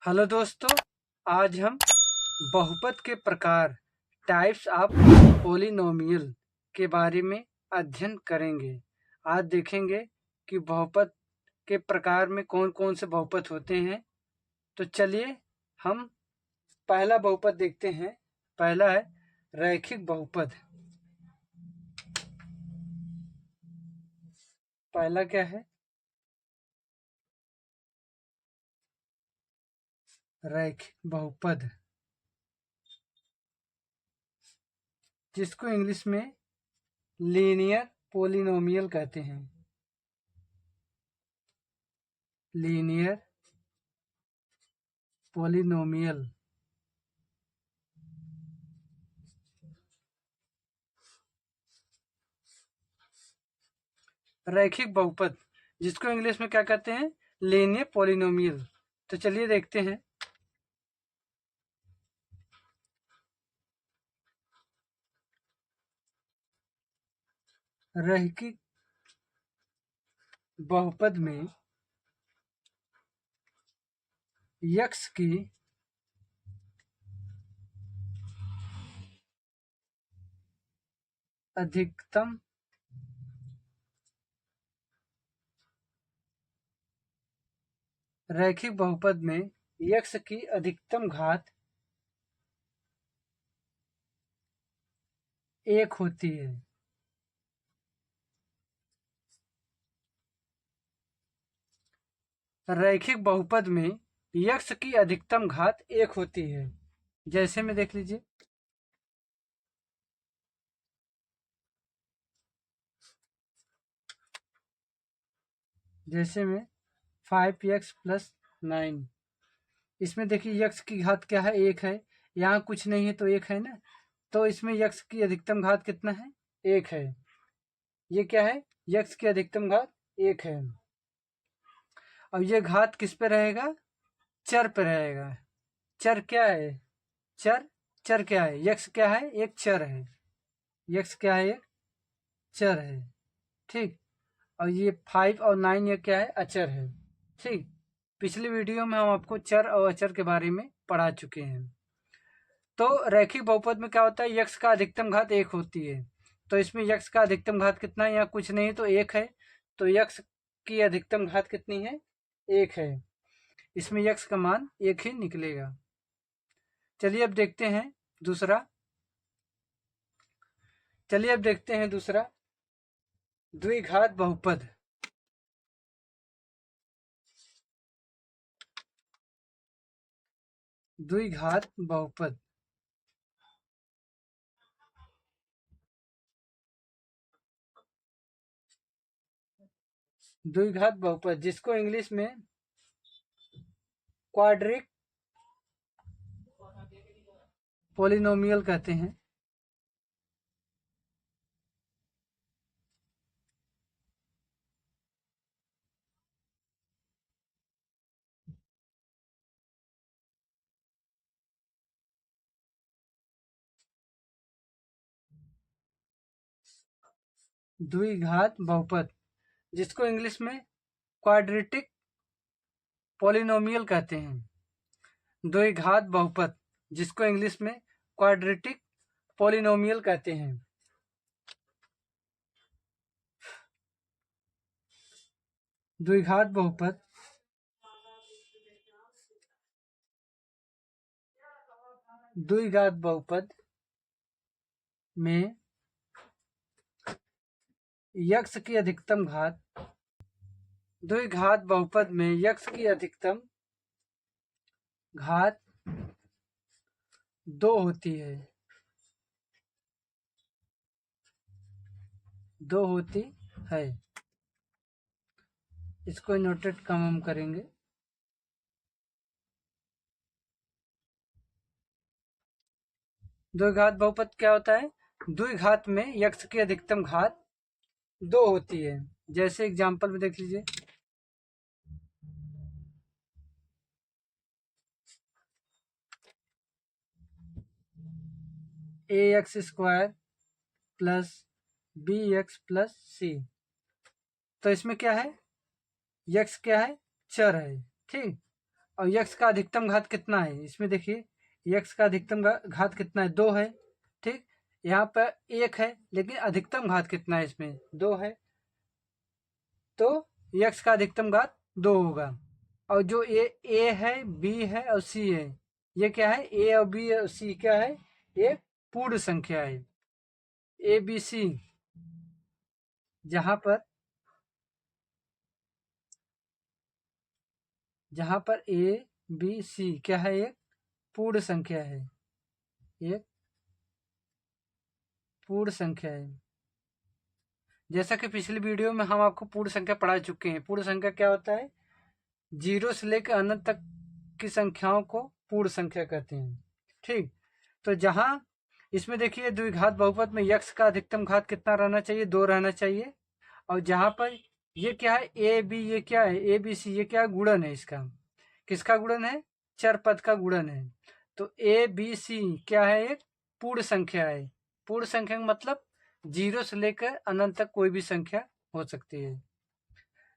Hello दोस्तों, आज हम बहुपद के प्रकार टाइप्स ऑफ पोलिनोमियल के बारे में अध्ययन करेंगे। आज देखेंगे कि बहुपद के प्रकार में कौन कौन से बहुपद होते हैं। तो चलिए हम पहला बहुपद देखते हैं। पहला है रैखिक बहुपद। पहला क्या है? रैखिक बहुपद, जिसको इंग्लिश में लीनियर पोलिनोमियल कहते हैं। Linear polynomial. रैखिक बहुपद, जिसको इंग्लिश में क्या कहते हैं? Linear polynomial. तो चलिए देखते हैं। रैखिक बहुपद में यक्स की अधिकतम रैखिक बहुपद में यक्स की अधिकतम घात 1 होती है। रैखिक बहुपद में यक्स की अधिकतम घात 1 होती है। जैसे में देख लीजिए, जैसे में 5x + 9। इसमें देखिए यक्स की घात क्या है? 1 है। यहाँ कुछ नहीं है तो 1 है ना। तो इसमें यक्स की अधिकतम घात कितना है? 1 है। ये क्या है? यक्स की अधिकतम घात 1 है। अब ये घात किस पे रहेगा? चर पे रहेगा। चर क्या है? चर चर क्या है? यक्स क्या है? एक चर है। यक्स क्या है? एक चर है। ठीक। और ये 5 और 9 ये क्या है? अचर है। ठीक। पिछली वीडियो में हम आपको चर और अचर के बारे में पढ़ा चुके हैं। तो रैखिक बहुपद में क्या होता है? यक्स का अधिकतम घात 1 होती है। तो इसमें यक्स का अधिकतम घात कितना है? यहाँ कुछ नहीं है तो 1 है। तो यक्स की अधिकतम घात कितनी है? 1 है। इसमें यक्स का मान 1 ही निकलेगा। चलिए अब देखते हैं दूसरा। द्विघात बहुपद। द्विघात बहुपद, द्विघात बहुपद जिसको इंग्लिश में क्वाड्रिक पोलिनोमियल कहते हैं। द्विघात बहुपद जिसको इंग्लिश में क्वाड्रेटिक पोलिनोमियल कहते हैं। द्विघात बहुपद जिसको इंग्लिश में क्वाड्रेटिक पोलिनोमियल कहते हैं। द्विघात बहुपद द्विघात बहुपद में यक्स की अधिकतम घात द्विघात बहुपद में यक्स की अधिकतम घात 2 होती है। 2 होती है। इसको नोटेट कम हम करेंगे। द्विघात बहुपद क्या होता है? द्विघात में यक्स की अधिकतम घात 2 होती है। जैसे एग्जांपल में देख लीजिए, ax² + bx + c। तो इसमें क्या है? यक्स क्या है? चर है। ठीक। और यक्स का अधिकतम घात कितना है, इसमें देखिए यक्स का अधिकतम घात कितना है, 2 है। ठीक, यहाँ पर 1 है, लेकिन अधिकतम घात कितना है, इसमें 2 है, तो यक्स का अधिकतम घात 2 होगा। और जो ए है, बी है और सी है, ये क्या है, ए और बी और सी क्या है, ये पूर्ण संख्या है। ए बी सी, जहां पर ए बी सी क्या है, एक पूर्ण संख्या है, एक पूर्ण संख्या है। जैसा कि पिछली वीडियो में हम आपको पूर्ण संख्या पढ़ा चुके हैं। पूर्ण संख्या क्या होता है, 0 से लेकर अनंत तक की संख्याओं को पूर्ण संख्या कहते हैं। ठीक, तो जहां इसमें देखिए द्विघात बहुपद में यक्स का अधिकतम घात कितना रहना चाहिए, 2 रहना चाहिए। और जहां पर ये क्या है, ए बी, ये क्या है, ए बी सी, ये क्या है, गुणन है इसका। किसका गुणन है, चर पद का गुणन है। तो ए बी सी क्या है, एक पूर्ण संख्या है। पूर्ण संख्या का मतलब 0 से लेकर अनंत तक कोई भी संख्या हो सकती है।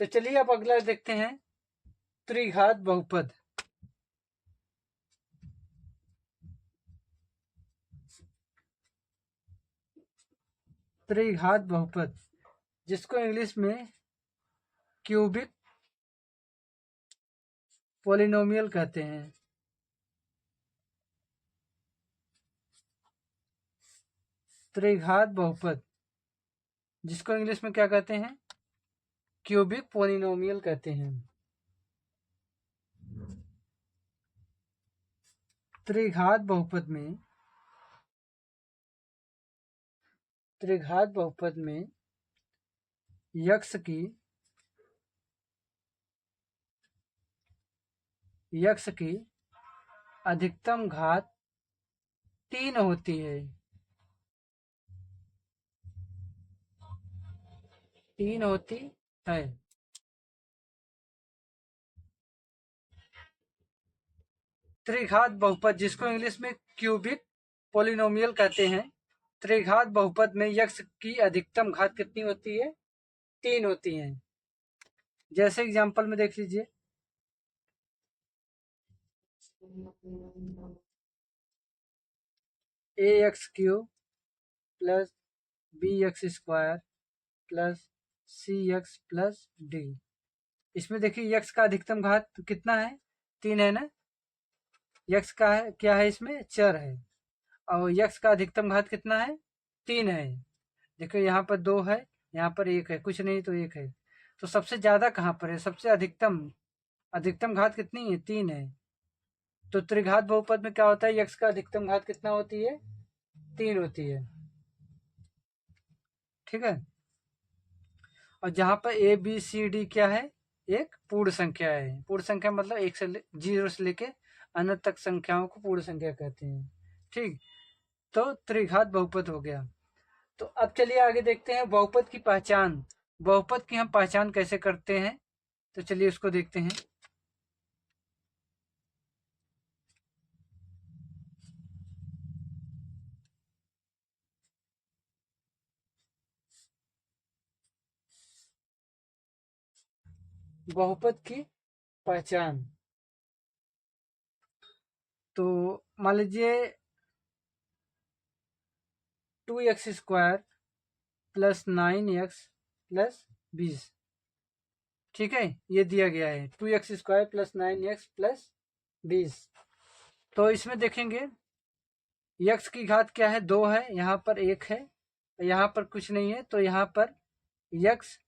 तो चलिए अब अगला देखते हैं, त्रिघात बहुपद। त्रिघात बहुपद, जिसको इंग्लिश में क्यूबिक पॉलिनोमियल कहते हैं। त्रिघात बहुपद, जिसको इंग्लिश में क्या कहते हैं, क्यूबिक पॉलिनोमियल कहते हैं। त्रिघात बहुपद में, त्रिघात बहुपद में यक्स की अधिकतम घात 3 होती है। 3 होती है। त्रिघात बहुपद, जिसको इंग्लिश में क्यूबिक पॉलिनोमियल कहते हैं। त्रिघात बहुपद में यक्स की अधिकतम घात कितनी होती है, 3 होती है। जैसे एग्जांपल में देख लीजिए, a x cube plus b x square plus c x plus d. इसमें देखिए यक्स का अधिकतम घात कितना है, 3 है ना। यक्स का है क्या है, इसमें चर है। और यक्स का अधिकतम घात कितना है, 3 है। देखो यहाँ पर 2 है, यहाँ पर 1 है, कुछ नहीं तो 1 है। तो सबसे ज्यादा कहाँ पर है, सबसे अधिकतम, अधिकतम घात कितनी है, 3 है। तो त्रिघात बहुपद में क्या होता है, यक्स का अधिकतम घात कितना होती है, 3 होती है। ठीक है। और जहां पर ए बी सी डी क्या है, एक पूर्ण संख्या है। पूर्ण संख्या मतलब 0 से लेके अनंत तक संख्याओं को पूर्ण संख्या कहते हैं। ठीक, तो त्रिघात बहुपद हो गया। तो अब चलिए आगे देखते हैं बहुपद की पहचान। बहुपद की हम पहचान कैसे करते हैं, तो चलिए उसको देखते हैं। बहुपद की पहचान, तो मान लीजिए 2x² प्लस 9x प्लस 20। ठीक है, ये दिया गया है 2x² प्लस 9x प्लस 20। तो इसमें देखेंगे यक्स की घात क्या है, 2 है, यहाँ पर 1 है, यहाँ पर कुछ नहीं है, तो यहाँ पर यक्स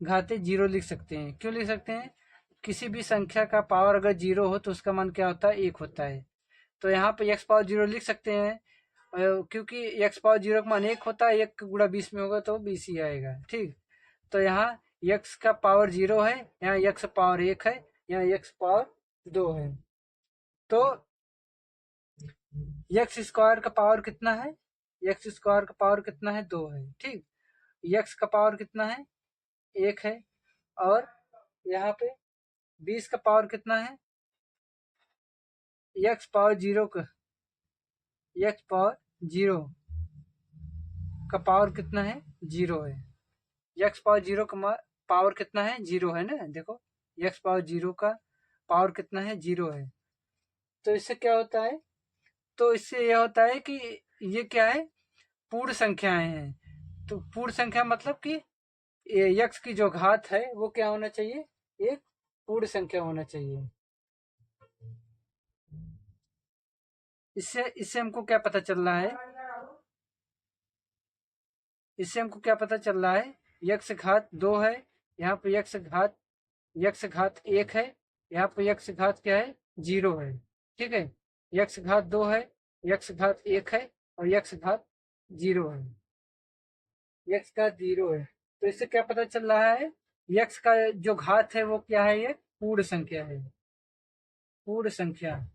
घाते 0 लिख सकते हैं। क्यों लिख सकते हैं, किसी भी संख्या का पावर अगर 0 हो तो उसका मान क्या होता है, 1 होता है। तो यहाँ पर यक्स पावर 0 लिख सकते हैं, क्योंकि यक्स पावर 0 का मान 1 होता है, 1 गुणा 20 में होगा तो 20 ही आएगा। ठीक, तो यहाँ यक्स का पावर 0 है, यहाँ यक्स पावर 1 है, यहाँ यक्स पावर 2 है। तो यक्स स्क्वायर का पावर कितना है, यक्स स्क्वायर का पावर कितना है, 2 है। ठीक, यक्स का पावर कितना है, 1 है। और यहाँ पे 20 का पावर कितना है, यक्स पावर 0 का, यक्स पावर 0 का पावर कितना है, 0 है। यक्स पावर 0 का पावर कितना है, 0 है ना। देखो यक्स पावर 0 का पावर कितना है, 0 है। तो इससे क्या होता है, तो इससे यह होता है कि ये क्या है, पूर्ण संख्याएं हैं। तो पूर्ण संख्या मतलब कि यक्स की जो घात है वो क्या होना चाहिए, एक पूर्ण संख्या होना चाहिए। इससे इससे हमको क्या पता चल रहा है, इससे हमको क्या पता चल रहा है, यक्स घात 2 है, यहाँ पे यक्स घात 1 है, यहाँ पे यक्स घात क्या है, 0 है। ठीक है, यक्स घात 2 है, यक्स घात 1 है और यक्स घात 0 है, यक्स घात 0 है। तो इससे क्या पता चल रहा है, यक्स का जो घात है वो क्या है, ये पूर्ण संख्या है, पूर्ण संख्या।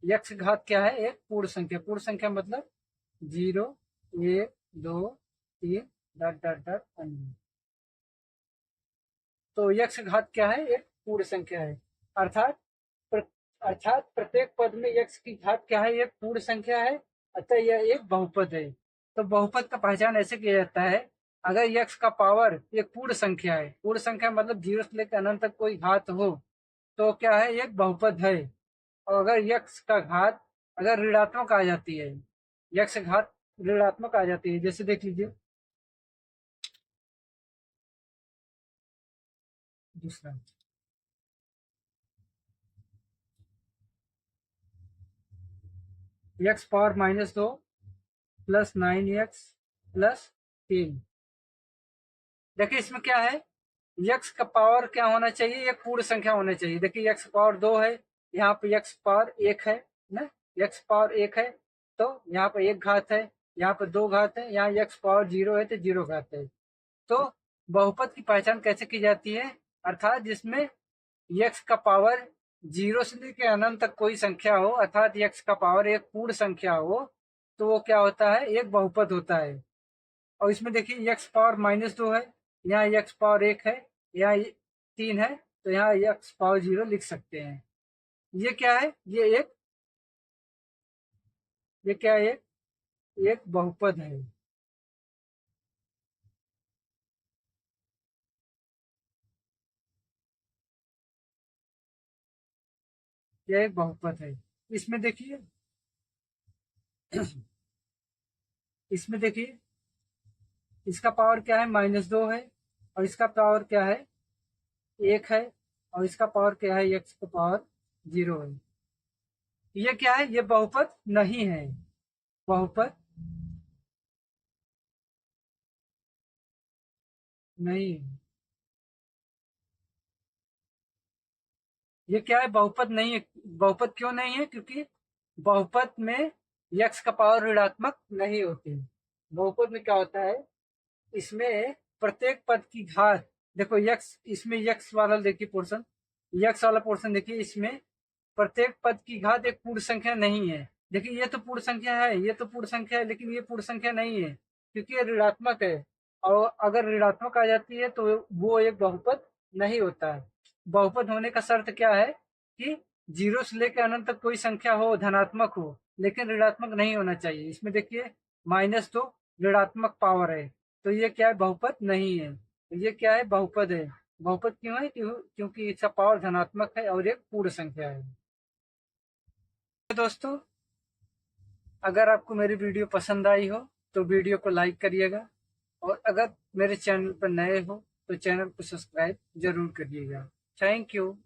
यक्स घात क्या है, एक पूर्ण संख्या। पूर्ण संख्या मतलब 0, 1, 2, 3 डॉट डॉट डॉट अन्य। तो यक्स घात क्या है, एक पूर्ण संख्या है। अर्थात प्र, अर्थात प्रत्येक पद में यक्स की घात क्या है, एक पूर्ण संख्या है, अतः यह एक बहुपद है। तो बहुपद का पहचान ऐसे किया जाता है, अगर यक्स का पावर एक पूर्ण संख्या है, पूर्ण संख्या मतलब 0 से लेकर अनंत तक कोई घात हो, तो क्या है, एक बहुपद है। और अगर यक्स का घात अगर ऋणात्मक आ जाती है, यक्स घात ऋणात्मक आ जाती है, जैसे देख लीजिए दूसरा, x power -2 plus 9x plus 3। देखिए इसमें क्या है, यक्स का पावर क्या होना चाहिए, एक पूर्ण संख्या होना चाहिए। देखिए यक्स पावर 2 है, यहाँ पे यक्स पावर 1 है ना, यक्स पावर 1 है, तो यहाँ पे 1 घात है, यहाँ पे 2 घात है, यहाँ यक्स पावर 0 है तो 0 घात है। तो बहुपद की पहचान कैसे की जाती है, अर्थात जिसमें यक्स का पावर 0 से लेकर अनंत तक कोई संख्या हो, अर्थात यक्स का पावर एक पूर्ण संख्या हो, तो वो क्या होता है, एक बहुपद होता है। और इसमें देखिए यक्स पावर -2 है, यहाँ यक्स पावर 1 है, यहाँ 3 है, तो यहाँ यक्स पावर 0 लिख सकते हैं। ये क्या है, ये क्या है, एक बहुपद है। यह एक बहुपद है। इसमें देखिए इसमें देखिए इसका पावर क्या है, -2 है, और इसका पावर क्या है, 1 है, और इसका पावर क्या है, यक्स का पावर 0 है। ये क्या है, ये बहुपद नहीं है, बहुपद नहीं है। ये क्या है, बहुपद नहीं है। बहुपद क्यों नहीं है, क्योंकि बहुपद में यक्स का पावर ऋणात्मक नहीं होती। बहुपद में क्या होता है, इसमें प्रत्येक पद की घात, देखो यक्स, इसमें यक्स वाला देखिए पोर्शन, यक्स वाला पोर्शन देखिए, इसमें प्रत्येक पद की घात एक पूर्ण संख्या नहीं है। देखिए ये तो पूर्ण संख्या है, ये तो पूर्ण संख्या है, लेकिन ये पूर्ण संख्या नहीं है क्योंकि ये ऋणात्मक है। और अगर ऋणात्मक आ जाती है तो वो एक बहुपद नहीं होता है। बहुपद होने का शर्त क्या है कि 0 से लेकर अनंत तक कोई संख्या हो, धनात्मक हो, लेकिन ऋणात्मक नहीं होना चाहिए। इसमें देखिए -2 ऋणात्मक पावर है, तो ये क्या है, बहुपद नहीं है। तो ये क्या है, बहुपद है। बहुपद क्यों है, क्योंकि इसका पावर धनात्मक है और एक पूर्ण संख्या है। दोस्तों, अगर आपको मेरी वीडियो पसंद आई हो तो वीडियो को लाइक करिएगा, और अगर मेरे चैनल पर नए हो तो चैनल को सब्सक्राइब जरूर करिएगा। Thank you.